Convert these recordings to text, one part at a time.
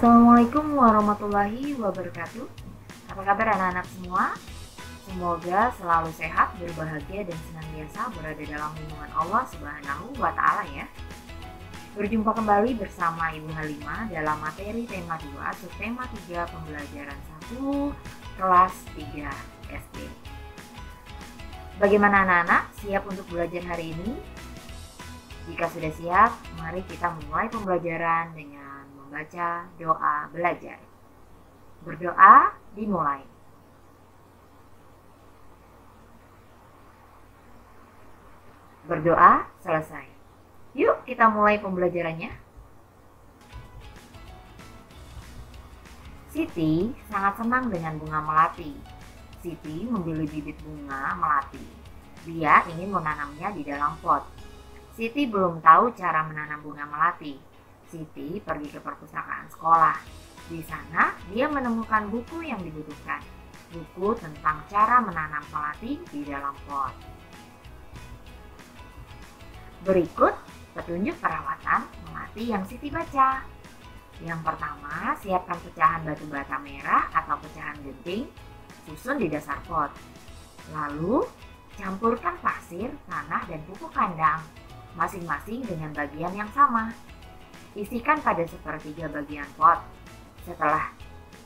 Assalamualaikum warahmatullahi wabarakatuh. Apa kabar anak-anak semua? Semoga selalu sehat, berbahagia, dan senantiasa berada dalam lindungan Allah Subhanahu wa Ta'ala ya. Berjumpa kembali bersama Ibu Halimah dalam materi tema 2, subtema 3 pembelajaran 1, kelas 3 SD. Bagaimana anak-anak? Siap untuk belajar hari ini? Jika sudah siap, mari kita mulai pembelajaran dengan membaca doa belajar. Berdoa dimulai. Berdoa selesai. Yuk kita mulai pembelajarannya. Siti sangat senang dengan bunga melati. Siti membeli bibit bunga melati. Dia ingin menanamnya di dalam pot. Siti belum tahu cara menanam bunga melati. Siti pergi ke perpustakaan sekolah. Di sana dia menemukan buku yang dibutuhkan. Buku tentang cara menanam melati di dalam pot. Berikut petunjuk perawatan melati yang Siti baca. Yang pertama, siapkan pecahan batu bata merah atau pecahan genting, susun di dasar pot. Lalu, campurkan pasir, tanah, dan pupuk kandang, masing-masing dengan bagian yang sama. Isikan pada sepertiga bagian pot. Setelah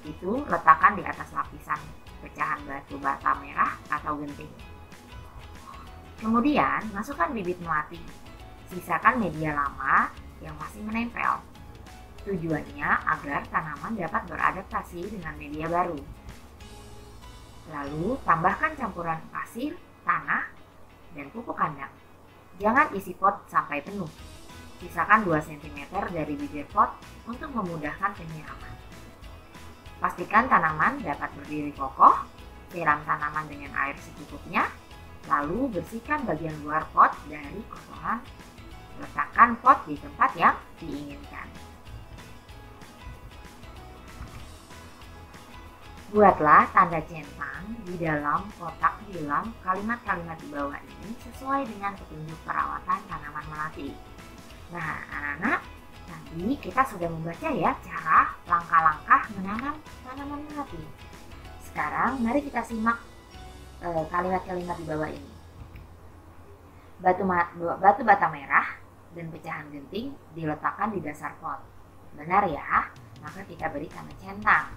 itu, letakkan di atas lapisan pecahan batu bata merah atau genting. Kemudian, masukkan bibit melati. Sisakan media lama yang masih menempel. Tujuannya agar tanaman dapat beradaptasi dengan media baru. Lalu, tambahkan campuran pasir, tanah, dan pupuk kandang. Jangan isi pot sampai penuh. Sisakan 2 cm dari bibir pot untuk memudahkan penyiraman. Pastikan tanaman dapat berdiri kokoh, siram tanaman dengan air secukupnya, lalu bersihkan bagian luar pot dari kotoran. Letakkan pot di tempat yang diinginkan. Buatlah tanda centang di dalam kotak bilang kalimat-kalimat di bawah ini sesuai dengan petunjuk perawatan tanaman melati. Nah, anak-anak, tadi kita sudah membaca ya cara langkah-langkah menanam tanaman melati. Sekarang mari kita simak kalimat-kalimat di bawah ini. Batu bata merah dan pecahan genting diletakkan di dasar pot. Benar ya? Maka kita beri tanda centang.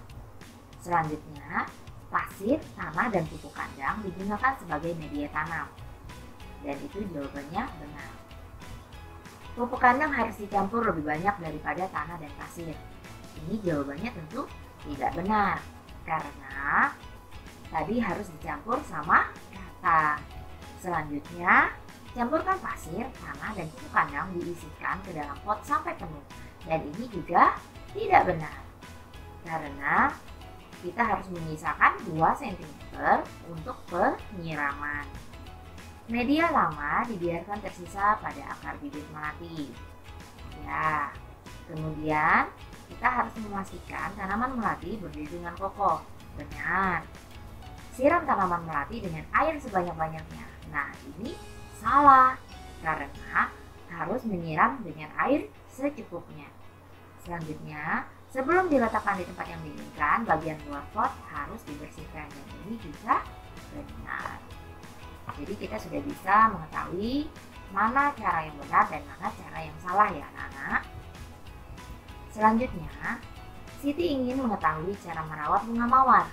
Selanjutnya, pasir, tanah, dan pupuk kandang digunakan sebagai media tanam. Dan itu jawabannya benar. Pupuk kandang harus dicampur lebih banyak daripada tanah dan pasir. Ini jawabannya tentu tidak benar, karena tadi harus dicampur sama rata. Selanjutnya, campurkan pasir, tanah, dan pupuk kandang diisikan ke dalam pot sampai penuh. Dan ini juga tidak benar, karena kita harus menyisakan 2 cm untuk penyiraman. Media lama dibiarkan tersisa pada akar bibit melati. Ya, kemudian kita harus memastikan tanaman melati berdiri dengan kokoh. Benar. Siram tanaman melati dengan air sebanyak-banyaknya. Nah, ini salah karena harus menyiram dengan air secukupnya. Selanjutnya, sebelum diletakkan di tempat yang diinginkan, bagian luar pot harus dibersihkan, dan ini juga benar. Jadi kita sudah bisa mengetahui mana cara yang benar dan mana cara yang salah ya anak-anak. Selanjutnya, Siti ingin mengetahui cara merawat bunga mawar.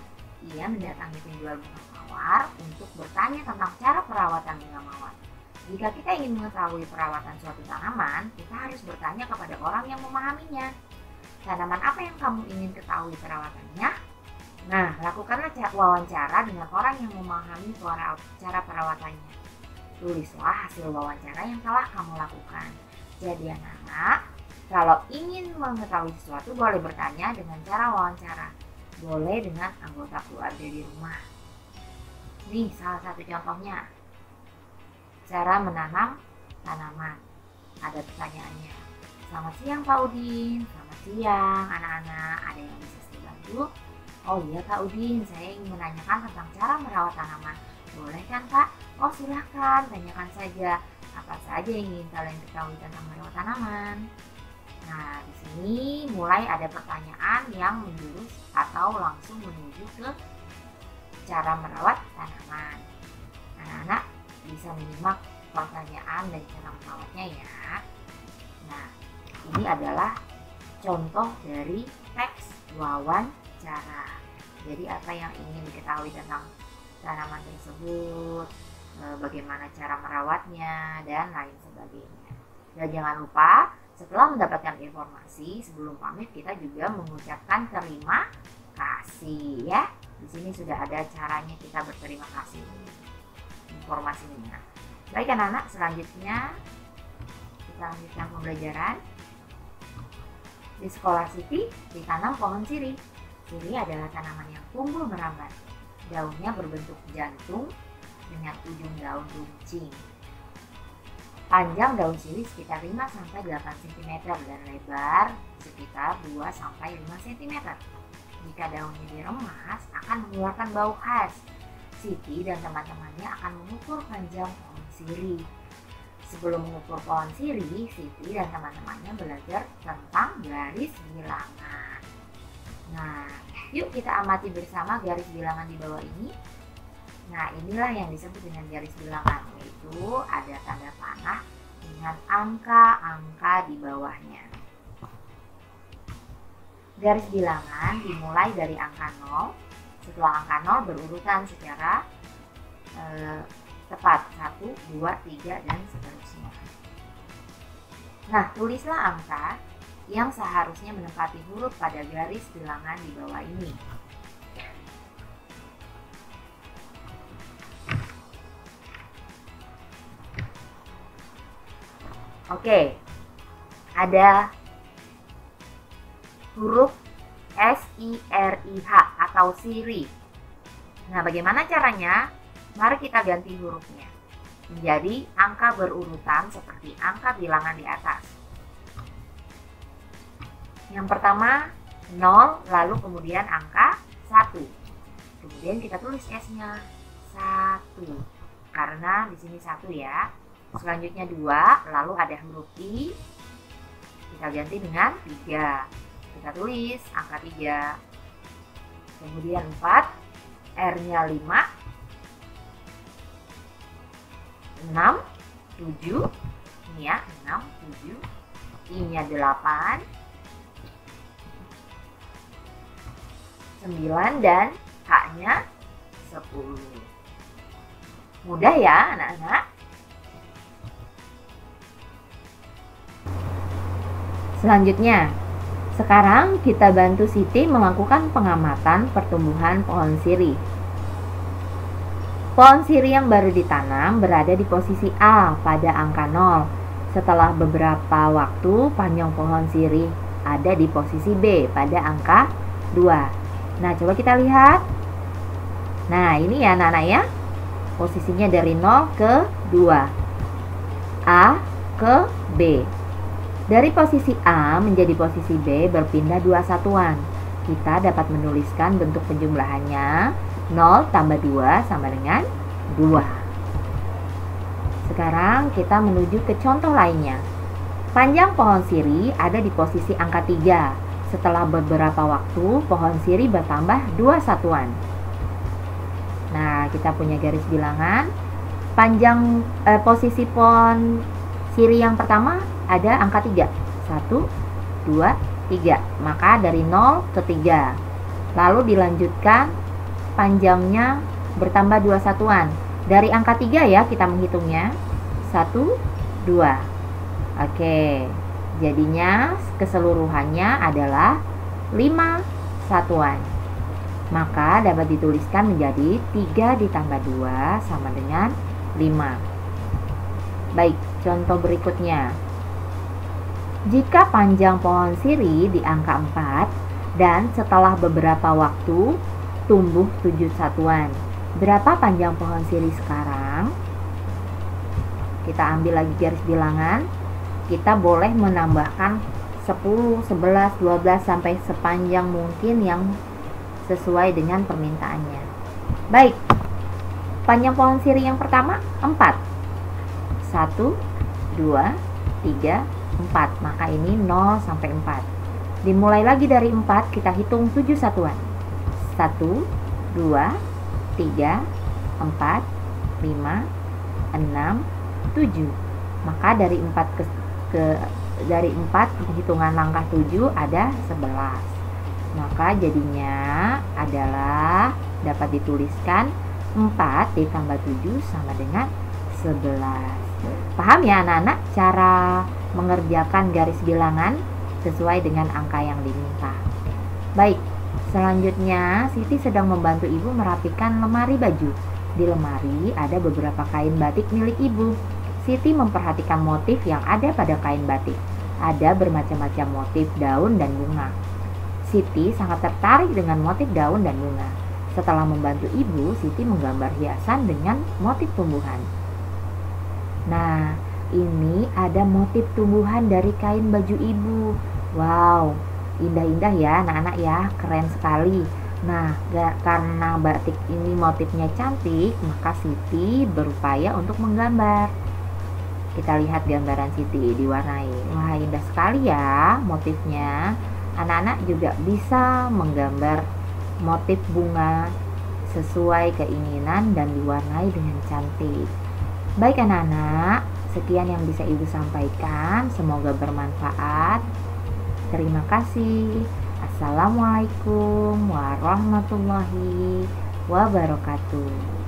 Ia mendatangi penjual bunga mawar untuk bertanya tentang cara perawatan bunga mawar. Jika kita ingin mengetahui perawatan suatu tanaman, kita harus bertanya kepada orang yang memahaminya. Tanaman apa yang kamu ingin ketahui perawatannya? Nah, lakukanlah wawancara dengan orang yang memahami cara perawatannya. Tulislah hasil wawancara yang telah kamu lakukan. Jadi anak-anak, kalau ingin mengetahui sesuatu boleh bertanya dengan cara wawancara. Boleh dengan anggota keluarga di rumah. Nih salah satu contohnya. Cara menanam tanaman. Ada pertanyaannya. Selamat siang Pak Udin. Selamat siang anak-anak. Ada yang bisa saya bantu? Oh iya Kak Udin, saya ingin menanyakan tentang cara merawat tanaman. Boleh kan Kak? Oh silahkan, tanyakan saja. Apa saja yang ingin kalian ketahui tentang merawat tanaman? Nah, di sini mulai ada pertanyaan yang menjurus atau langsung menuju ke cara merawat tanaman. Anak-anak bisa menyimak pertanyaan dan cara merawatnya ya. Nah, ini adalah contoh dari teks wawancara. Jadi apa yang ingin diketahui tentang tanaman tersebut, bagaimana cara merawatnya, dan lain sebagainya. Dan jangan lupa setelah mendapatkan informasi, sebelum pamit kita juga mengucapkan terima kasih ya. Di sini sudah ada caranya kita berterima kasih, informasinya. Baik anak-anak, selanjutnya kita lanjutkan pembelajaran. Di sekolah Siti ditanam pohon sirih. Sirih adalah tanaman yang tumbuh merambat. Daunnya berbentuk jantung dengan ujung daun runcing. Panjang daun sirih sekitar 5-8 cm dan lebar sekitar 2-5 cm. Jika daunnya diremas akan mengeluarkan bau khas. Siti dan teman-temannya akan mengukur panjang pohon sirih. Sebelum mengukur pohon sirih, Siti dan teman-temannya belajar tentang garis bilangan. Nah, yuk kita amati bersama garis bilangan di bawah ini. Nah, inilah yang disebut dengan garis bilangan, yaitu ada tanda panah dengan angka-angka di bawahnya. Garis bilangan dimulai dari angka 0, setelah angka 0 berurutan secara tepat, 1, 2, 3, dan seterusnya. Nah, tulislah angka yang seharusnya menempati huruf pada garis bilangan di bawah ini. Oke, ada huruf S-I-R-I-H atau sirih. Nah, bagaimana caranya? Mari kita ganti hurufnya menjadi angka berurutan seperti angka bilangan di atas. Yang pertama 0, lalu kemudian angka 1. Kemudian kita tulis S-nya 1. Karena di sini 1 ya. Selanjutnya 2, lalu ada huruf I. Kita ganti dengan 3. Kita tulis angka 3. Kemudian 4, R-nya 5, 6, 7. Ini ya, 6, 7. I-nya 8, 9, dan H-nya 10. Mudah ya anak-anak? Selanjutnya, sekarang kita bantu Siti melakukan pengamatan pertumbuhan pohon sirih. Pohon sirih yang baru ditanam berada di posisi A pada angka 0. Setelah beberapa waktu, panjang pohon sirih ada di posisi B pada angka 2. Nah, coba kita lihat. Nah, ini ya anak-anak ya. Posisinya dari 0 ke 2. A ke B. Dari posisi A menjadi posisi B berpindah 2 satuan. Kita dapat menuliskan bentuk penjumlahannya 0 tambah 2 sama dengan 2. Sekarang kita menuju ke contoh lainnya. Panjang pohon sirih ada di posisi angka 3. Setelah beberapa waktu, pohon sirih bertambah 2 satuan. Nah, kita punya garis bilangan. Panjang posisi pohon sirih yang pertama ada angka 3. 1, 2, 3. Maka dari 0 ke 3. Lalu dilanjutkan panjangnya bertambah 2 satuan. Dari angka 3 ya kita menghitungnya. 1, 2. Oke. Jadinya keseluruhannya adalah 5 satuan. Maka dapat dituliskan menjadi 3 ditambah 2 sama dengan 5. Baik, contoh berikutnya. Jika panjang pohon sirih di angka 4 dan setelah beberapa waktu tumbuh 7 satuan. Berapa panjang pohon sirih sekarang? Kita ambil lagi garis bilangan. Kita boleh menambahkan 10, 11, 12 sampai sepanjang mungkin yang sesuai dengan permintaannya. Baik. Panjang pohon sirih yang pertama 4. 1, 2, 3, 4, maka ini 0 sampai 4. Dimulai lagi dari 4, kita hitung 7 satuan. 1, 2, 3, 4, 5, 6, 7. Maka dari 4 hitungan langkah 7 ada 11. Maka jadinya adalah dapat dituliskan 4 ditambah 7 sama dengan 11. Paham ya anak-anak cara mengerjakan garis bilangan sesuai dengan angka yang diminta? Baik, selanjutnya Siti sedang membantu ibu merapikan lemari baju. Di lemari ada beberapa kain batik milik ibu. Siti memperhatikan motif yang ada pada kain batik. Ada bermacam-macam motif daun dan bunga. Siti sangat tertarik dengan motif daun dan bunga. Setelah membantu ibu, Siti menggambar hiasan dengan motif tumbuhan. Nah, ini ada motif tumbuhan dari kain baju ibu. Wow, indah-indah ya anak-anak ya, keren sekali. Nah, karena batik ini motifnya cantik, maka Siti berupaya untuk menggambar. Kita lihat gambaran Siti diwarnai. Wah, indah sekali ya motifnya. Anak-anak juga bisa menggambar motif bunga sesuai keinginan dan diwarnai dengan cantik. Baik anak-anak, sekian yang bisa ibu sampaikan. Semoga bermanfaat. Terima kasih. Assalamualaikum warahmatullahi wabarakatuh.